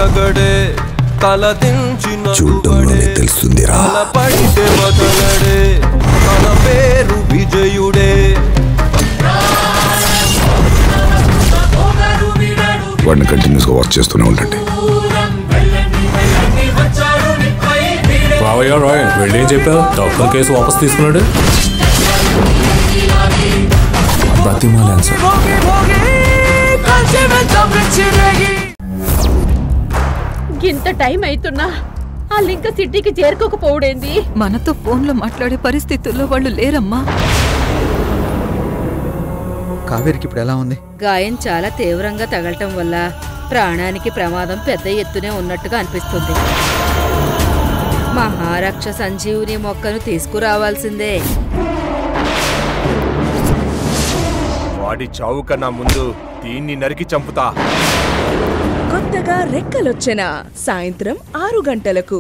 అతగడే తలదించిన చూడడంలోనే తెలుస్తుందిరా పడితే వదలడే తన పేరు విజయుడే వాడిని కంటిన్యూస్ గా వర్క్ చేస్తూనే ఉండండి వెళ్ళేం చెప్పావు డాక్టర్ కేసు వాపస్ తీసుకున్నాడు బతిమాలాను సార్ ఇంత టైం అవుతున్నా ఆ లింక సిటీకి చేరుకోకపోవడేంది మనతో ఫోన్లో మాట్లాడే పరిస్థితుల్లో వాళ్ళు లేరమ్మా కావేరికి ఇప్పుడు ఎలా ఉంది? గాయం చాలా తీవ్రంగా తగలటం వల్ల ప్రాణానికి ప్రమాదం పెద్ద ఎత్తునే ఉన్నట్టుగా అనిపిస్తుంది. మహారక్ష సంజీవుని మొక్కను తీసుకురావాల్సిందే. వాడి చావు కన్నా ముందు దీన్ని నరికి చంపుతా. కొత్తగా రెక్కలొచ్చెన సాయంత్రం 6 గంటలకు.